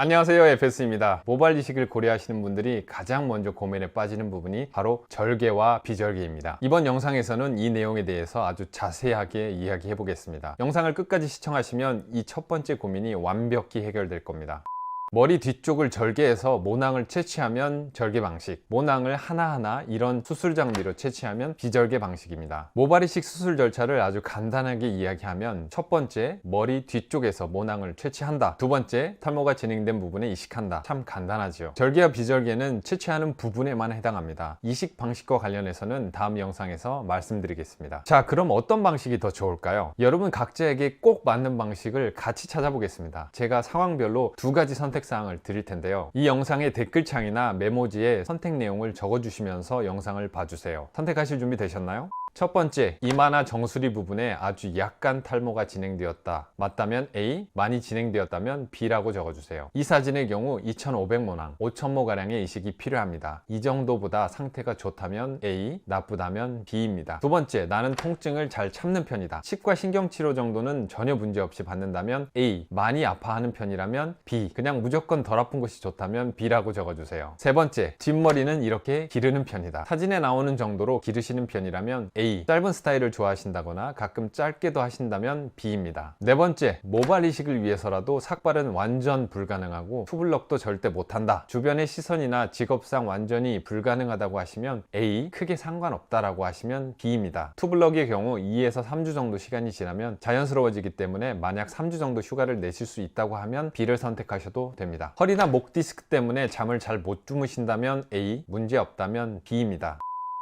안녕하세요, FS입니다. 모발 이식을 고려하시는 분들이 가장 먼저 고민에 빠지는 부분이 바로 절개와 비절개입니다. 이번 영상에서는 이 내용에 대해서 아주 자세하게 이야기해 보겠습니다. 영상을 끝까지 시청하시면 이 첫 번째 고민이 완벽히 해결될 겁니다. 머리 뒤쪽을 절개해서 모낭을 채취하면 절개 방식, 모낭을 하나하나 이런 수술 장비로 채취하면 비절개 방식입니다. 모발 이식 수술 절차를 아주 간단하게 이야기하면, 첫 번째, 머리 뒤쪽에서 모낭을 채취한다. 두 번째, 탈모가 진행된 부분에 이식한다. 참 간단하죠. 절개와 비절개는 채취하는 부분에만 해당합니다. 이식 방식과 관련해서는 다음 영상에서 말씀드리겠습니다. 자, 그럼 어떤 방식이 더 좋을까요? 여러분 각자에게 꼭 맞는 방식을 같이 찾아보겠습니다. 제가 상황별로 두 가지 선택사항을 드릴 텐데요. 이 영상의 댓글창이나 메모지에 선택 내용을 적어주시면서 영상을 봐주세요. 선택하실 준비 되셨나요? 첫 번째, 이마나 정수리 부분에 아주 약간 탈모가 진행되었다. 맞다면 A, 많이 진행되었다면 B라고 적어주세요. 이 사진의 경우 2500모낭, 5000모가량의 이식이 필요합니다. 이 정도보다 상태가 좋다면 A, 나쁘다면 B입니다. 두 번째, 나는 통증을 잘 참는 편이다. 치과 신경치료 정도는 전혀 문제없이 받는다면 A, 많이 아파하는 편이라면 B, 그냥 무조건 덜 아픈 것이 좋다면 B라고 적어주세요. 세 번째, 뒷머리는 이렇게 기르는 편이다. 사진에 나오는 정도로 기르시는 편이라면 A, 짧은 스타일을 좋아하신다거나 가끔 짧게도 하신다면 B입니다. 네 번째, 모발 이식을 위해서라도 삭발은 완전 불가능하고 투블럭도 절대 못한다. 주변의 시선이나 직업상 완전히 불가능하다고 하시면 A, 크게 상관없다라고 하시면 B입니다. 투블럭의 경우 2에서 3주 정도 시간이 지나면 자연스러워지기 때문에 만약 3주 정도 휴가를 내실 수 있다고 하면 B를 선택하셔도 됩니다. 허리나 목 디스크 때문에 잠을 잘 못 주무신다면 A, 문제 없다면 B입니다.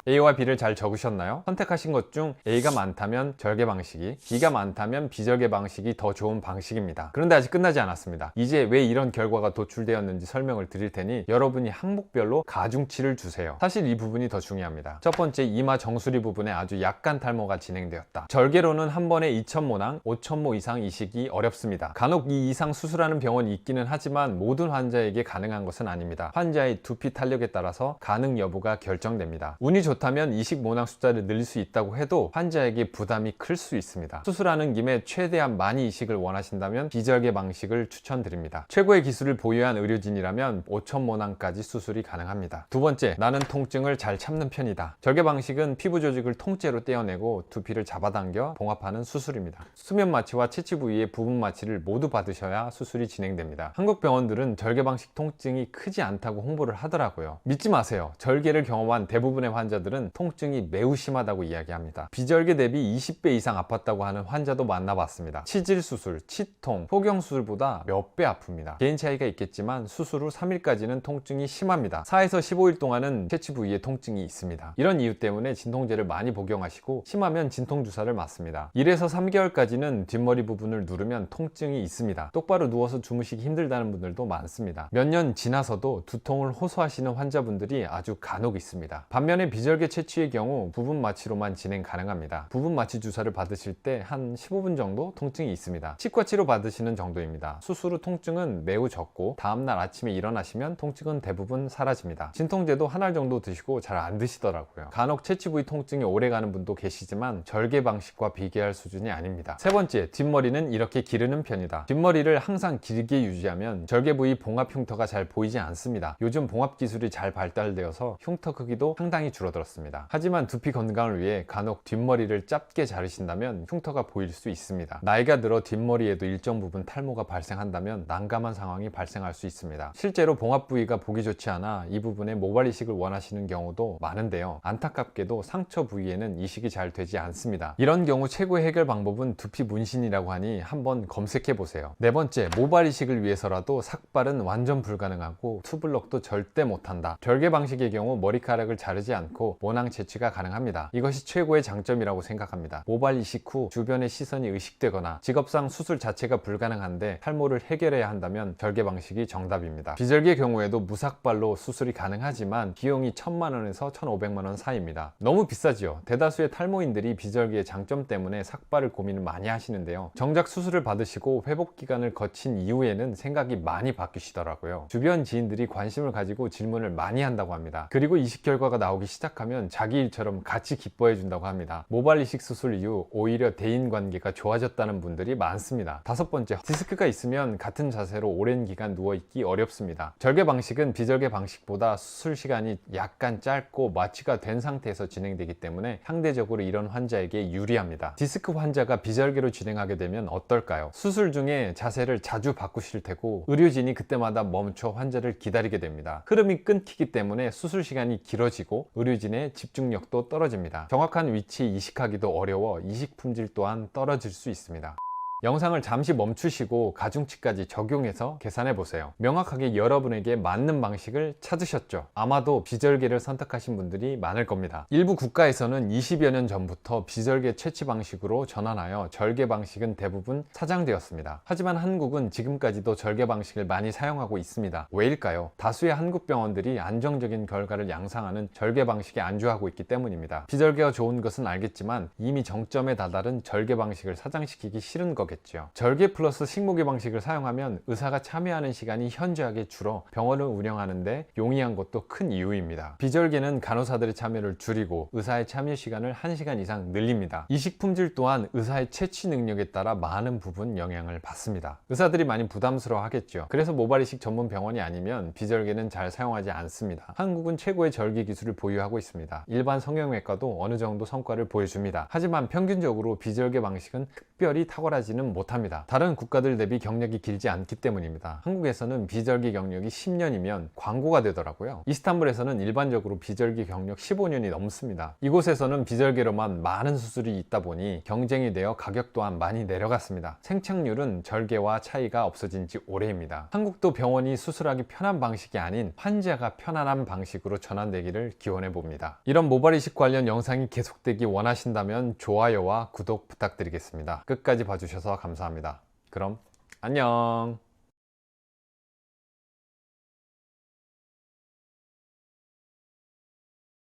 A와 B를 잘 적으셨나요? 선택하신 것 중 A가 많다면 절개 방식이, B가 많다면 비절개 방식이 더 좋은 방식입니다. 그런데 아직 끝나지 않았습니다. 이제 왜 이런 결과가 도출되었는지 설명을 드릴 테니 여러분이 항목별로 가중치를 주세요. 사실 이 부분이 더 중요합니다. 첫 번째, 이마 정수리 부분에 아주 약간 탈모가 진행되었다. 절개로는 한 번에 2000모낭, 5000모 이상 이식이 어렵습니다. 간혹 이 이상 수술하는 병원이 있기는 하지만 모든 환자에게 가능한 것은 아닙니다. 환자의 두피 탄력에 따라서 가능 여부가 결정됩니다. 운이 좋다면 이식 모낭 숫자를 늘릴 수 있다고 해도 환자에게 부담이 클 수 있습니다. 수술하는 김에 최대한 많이 이식을 원하신다면 비절개 방식을 추천드립니다. 최고의 기술을 보유한 의료진이라면 5000모낭까지 수술이 가능합니다. 두 번째, 나는 통증을 잘 참는 편이다. 절개 방식은 피부 조직을 통째로 떼어내고 두피를 잡아당겨 봉합하는 수술입니다. 수면 마취와 채취 부위의 부분 마취를 모두 받으셔야 수술이 진행됩니다. 한국 병원들은 절개 방식 통증이 크지 않다고 홍보를 하더라고요. 믿지 마세요. 절개를 경험한 대부분의 환자들은 통증이 매우 심하다고 이야기합니다. 비절개 대비 20배 이상 아팠다고 하는 환자도 만나봤습니다. 치질 수술, 치통, 포경 수술보다 몇 배 아픕니다. 개인 차이가 있겠지만 수술 후 3일까지는 통증이 심합니다. 4에서 15일 동안은 채취 부위에 통증이 있습니다. 이런 이유 때문에 진통제를 많이 복용하시고 심하면 진통주사를 맞습니다. 1에서 3개월까지는 뒷머리 부분을 누르면 통증이 있습니다. 똑바로 누워서 주무시기 힘들다는 분들도 많습니다. 몇 년 지나서도 두통을 호소하시는 환자분들이 아주 간혹 있습니다. 반면에 비절개 채취의 경우 부분 마취로만 진행 가능합니다. 부분 마취 주사를 받으실 때 한 15분 정도 통증이 있습니다. 치과 치료 받으시는 정도입니다. 수술 후 통증은 매우 적고 다음날 아침에 일어나시면 통증은 대부분 사라집니다. 진통제도 한 알 정도 드시고 잘 안 드시더라고요. 간혹 채취 부위 통증이 오래가는 분도 계시지만 절개 방식과 비교할 수준이 아닙니다. 세 번째, 뒷머리는 이렇게 기르는 편이다. 뒷머리를 항상 길게 유지하면 절개 부위 봉합 흉터가 잘 보이지 않습니다. 요즘 봉합 기술이 잘 발달되어서 흉터 크기도 상당히 줄어들었습니다. 하지만 두피 건강을 위해 간혹 뒷머리를 짧게 자르신다면 흉터가 보일 수 있습니다. 나이가 들어 뒷머리에도 일정 부분 탈모가 발생한다면 난감한 상황이 발생할 수 있습니다. 실제로 봉합 부위가 보기 좋지 않아 이 부분에 모발 이식을 원하시는 경우도 많은데요. 안타깝게도 상처 부위에는 이식이 잘 되지 않습니다. 이런 경우 최고의 해결 방법은 두피 문신이라고 하니 한번 검색해 보세요. 네 번째, 모발 이식을 위해서라도 삭발은 완전 불가능하고 투블럭도 절대 못한다. 절개 방식의 경우 머리카락을 자르지 않고 모낭 채취가 가능합니다. 이것이 최고의 장점이라고 생각합니다. 모발 이식 후 주변의 시선이 의식되거나 직업상 수술 자체가 불가능한데 탈모를 해결해야 한다면 절개 방식이 정답입니다. 비절개의 경우에도 무삭발로 수술이 가능하지만 비용이 1000만원에서 1500만원 사이입니다. 너무 비싸지요. 대다수의 탈모인들이 비절개의 장점 때문에 삭발을 고민을 많이 하시는데요. 정작 수술을 받으시고 회복 기간을 거친 이후에는 생각이 많이 바뀌시더라고요. 주변 지인들이 관심을 가지고 질문을 많이 한다고 합니다. 그리고 이식 결과가 나오기 시작하면 시작하면 자기 일처럼 같이 기뻐해 준다고 합니다. 모발 이식 수술 이후 오히려 대인 관계가 좋아졌다는 분들이 많습니다. 5번째, 디스크가 있으면 같은 자세로 오랜 기간 누워있기 어렵습니다. 절개 방식은 비절개 방식보다 수술 시간이 약간 짧고 마취가 된 상태에서 진행되기 때문에 상대적으로 이런 환자에게 유리합니다. 디스크 환자가 비절개로 진행하게 되면 어떨까요? 수술 중에 자세를 자주 바꾸실 테고 의료진이 그때마다 멈춰 환자를 기다리게 됩니다. 흐름이 끊기기 때문에 수술 시간이 길어지고 의료진의 집중력도 떨어집니다. 정확한 위치 이식하기도 어려워 이식 품질 또한 떨어질 수 있습니다. 영상을 잠시 멈추시고 가중치까지 적용해서 계산해 보세요. 명확하게 여러분에게 맞는 방식을 찾으셨죠? 아마도 비절개를 선택하신 분들이 많을 겁니다. 일부 국가에서는 20여 년 전부터 비절개 채취 방식으로 전환하여 절개 방식은 대부분 사장되었습니다. 하지만 한국은 지금까지도 절개 방식을 많이 사용하고 있습니다. 왜일까요? 다수의 한국 병원들이 안정적인 결과를 양상하는 절개 방식에 안주하고 있기 때문입니다. 비절개가 좋은 것은 알겠지만 이미 정점에 다다른 절개 방식을 사장시키기 싫은 것 겠죠. 절개 플러스 식모기 방식을 사용하면 의사가 참여하는 시간이 현저하게 줄어 병원을 운영하는데 용이한 것도 큰 이유입니다. 비절개는 간호사들의 참여를 줄이고 의사의 참여 시간을 1시간 이상 늘립니다. 이식 품질 또한 의사의 채취 능력에 따라 많은 부분 영향을 받습니다. 의사들이 많이 부담스러워 하겠죠. 그래서 모발 이식 전문 병원이 아니면 비절개는 잘 사용하지 않습니다. 한국은 최고의 절개 기술을 보유하고 있습니다. 일반 성형외과도 어느 정도 성과를 보여줍니다. 하지만 평균적으로 비절개 방식은 특별히 탁월하지는 못합니다. 다른 국가들 대비 경력이 길지 않기 때문입니다. 한국에서는 비절개 경력이 10년이면 광고가 되더라고요. 이스탄불에서는 일반적으로 비절개 경력 15년이 넘습니다. 이곳에서는 비절개로만 많은 수술이 있다 보니 경쟁이 되어 가격 또한 많이 내려갔습니다. 생착률은 절개와 차이가 없어진 지 오래입니다. 한국도 병원이 수술하기 편한 방식이 아닌 환자가 편안한 방식으로 전환되기를 기원해 봅니다. 이런 모발 이식 관련 영상이 계속되기 원하신다면 좋아요와 구독 부탁드리겠습니다. 끝까지 봐주셔서 감사합니다. 그럼 안녕.